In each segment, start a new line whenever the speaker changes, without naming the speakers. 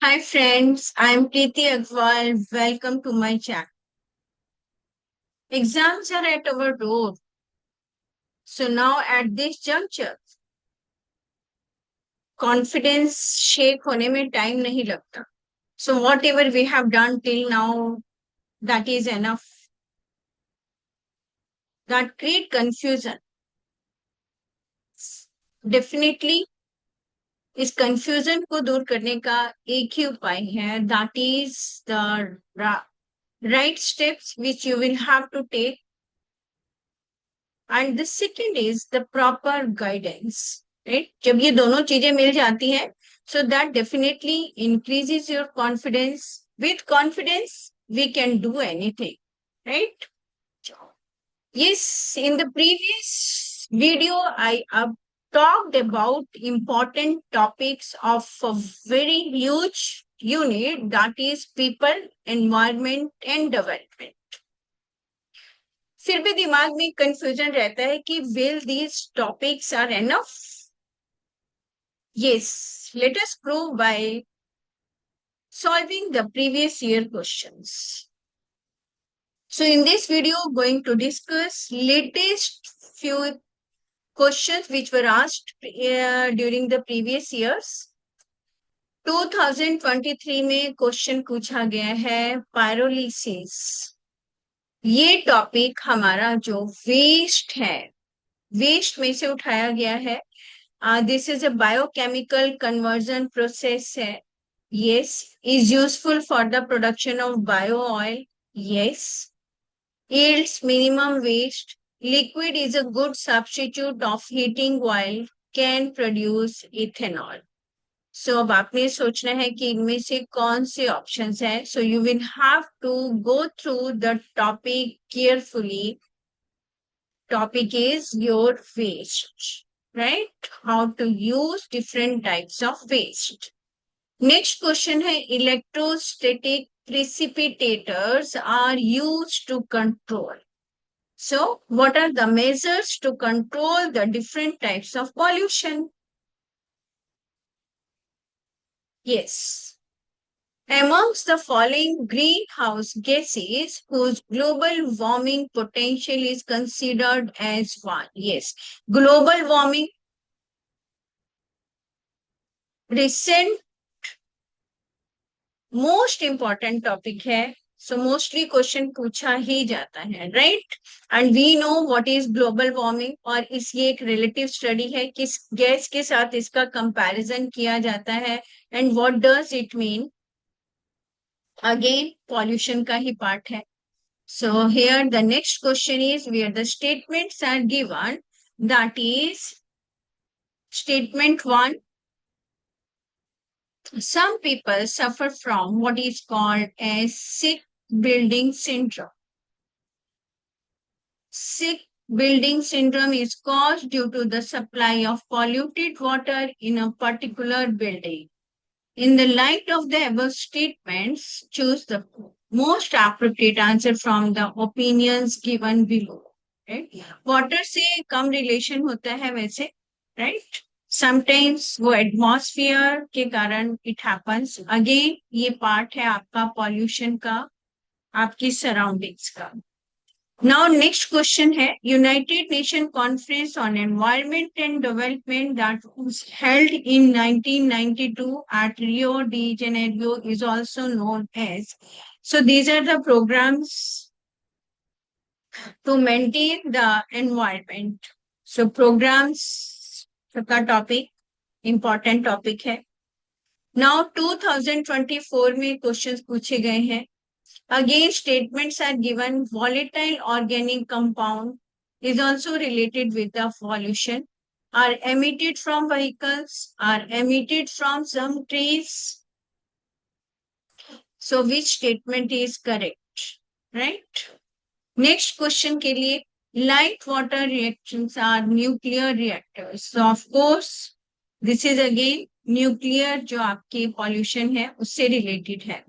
Hi friends, I am Preeti Agrawal. Welcome to my channel. Exams are at our door. So now at this juncture, confidence shake होने में time नहीं लगता. So whatever we have done till now, that is enough. That create confusion. Definitely इस confusion को दूर करने का एक ही उपाय है. That is the right steps which you will have to take. And the second is the proper guidance, right? जब ये दोनों चीजें मिल जाती हैं, so that definitely increases your confidence. With confidence, we can do anything, right? Yes, in the previous video, I talked about important topics of a very huge unit, that is people, environment and development. फिर भी दिमाग में confusion रहता है कि will these topics are enough? Yes, let us prove by solving the previous year questions. So in this video, going to discuss latest few questions which were asked during the previous years. 2023 में question पूछा गया है pyrolysis. ये topic हमारा जो waste है, waste में से उठाया गया है. This is a biochemical conversion process है. Yes. Is useful for the production of bio oil. Yes. Yields minimum waste. Liquid is a good substitute of heating oil. Can produce ethanol. So अब आपने सोचना है कि इनमें से कौन से ऑप्शंस हैं. So you will have to go through the topic carefully. Topic is your waste, right? How to use different types of waste. Next question है electrostatic precipitators are used to control. So what are the measures to control the different types of pollution? Yes. Amongst the following greenhouse gases whose global warming potential is considered as one. Yes. Global warming. Recent most important topic है. So mostly question पूछा ही जाता है, right? And we know what is global warming, और इसकी एक relative study है, किस गैस के साथ इसका कंपैरिजन किया जाता है and what does it mean. Again pollution का ही पार्ट है. So here the next question is where the statements are given. That is statement 1. Some people suffer from what is called as sick building syndrome. Sick building syndrome is caused due to the supply of polluted water in a particular building. In the light of the above statements, choose the most appropriate answer from the opinions given below. Right? Water से कम relation होता है वैसे, right? Sometimes वो atmosphere के कारण it happens. Again ये part है आपका पॉल्यूशन का, आपकी सराउंडिंग्स का. नाउ नेक्स्ट क्वेश्चन है United Nation Conference on Environment and Development that was held in 1992 at Rio de Janeiro is also known as. So these are the programmes to maintain the environment. So programmes का topic important topic है. Now 2024 में questions पूछे गए हैं. Again statements are given. Volatile organic compound is also related with the pollution, are emitted from vehicles, are emitted from some trees. So which statement is correct, right? Next question के लिए light water reactions are nuclear reactors. So of course this is again nuclear जो आपके pollution है उससे related है.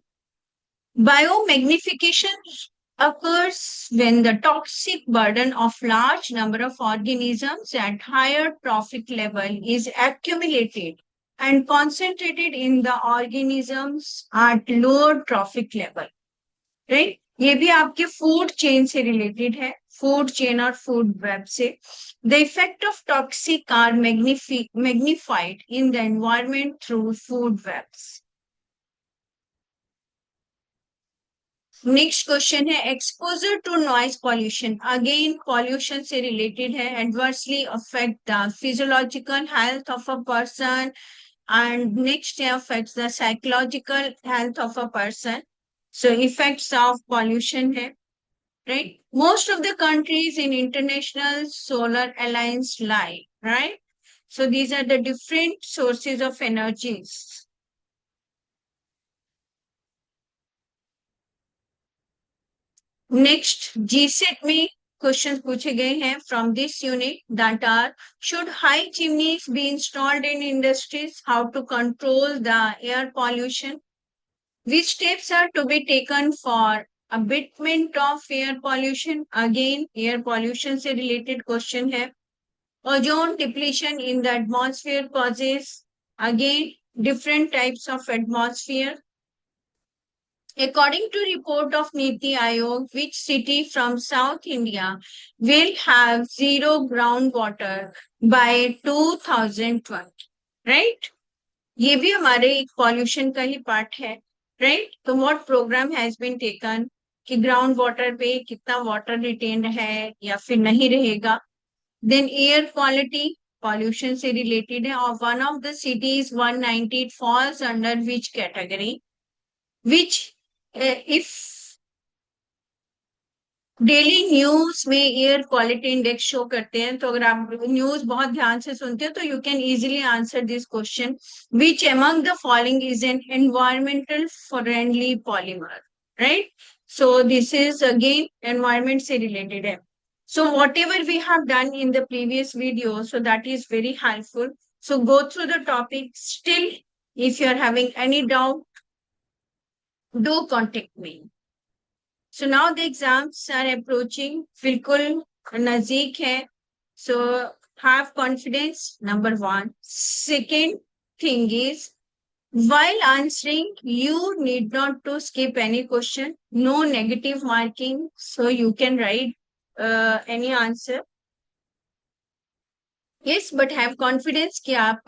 Biomagnification occurs when the toxic burden of large number of organisms at higher trophic level is accumulated and concentrated in the organisms at lower trophic level, right. ये भी आपके food chain से related है, food chain और food web से। The effect of toxic are magnified in the environment through food webs. Next question है exposure to noise pollution, again pollution से related है। Adversely affect the physiological health of a person and next affects the psychological health of a person. So effects of pollution hai, right? Most of the countries in international solar alliance lie, right? So these are the different sources of energies. Next, GSET में question पूछे गए हैं from this unit that are: should high chimneys be installed in industries? How to control the air pollution? Which steps are to be taken for abatement of air pollution? Again, air pollution से related question है। Ozone depletion in the atmosphere causes, again, different types of atmosphere. According to report of Niti Aayog, which city from South India will have zero groundwater by 2020? Right? ये भी हमारे एक pollution का ही part है, right. तो what programme has been taken कि ground water पे कितना वाटर रिटेन है या फिर नहीं रहेगा। देन एयर क्वालिटी पॉल्यूशन से रिलेटेड है और one of the cities 190 falls under which category, which if daily news में एयर क्वालिटी इंडेक्स शो करते हैं, तो अगर आप न्यूज बहुत ध्यान से सुनते हो तो you can easily answer this question. Which among the following is an environmental friendly polymer, right. So this is again environment से रिलेटेड है। So whatever we have done in the previous video, so that is very helpful. So go through the topic. Still, if you are having any doubt, do contact me. So now the exams are approaching, बिल्कुल नजदीक है। So have confidence, number one. Second thing is, while answering, you need not to skip any question. No negative marking, so you can write any answer. Yes, but have confidence कि आप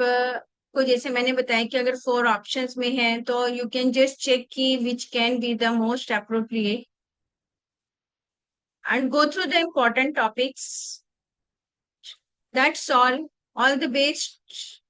को जैसे मैंने बताया कि अगर 4 options में है तो you can just check कि which can be the most appropriate and go through the important topics. That's all. All the best.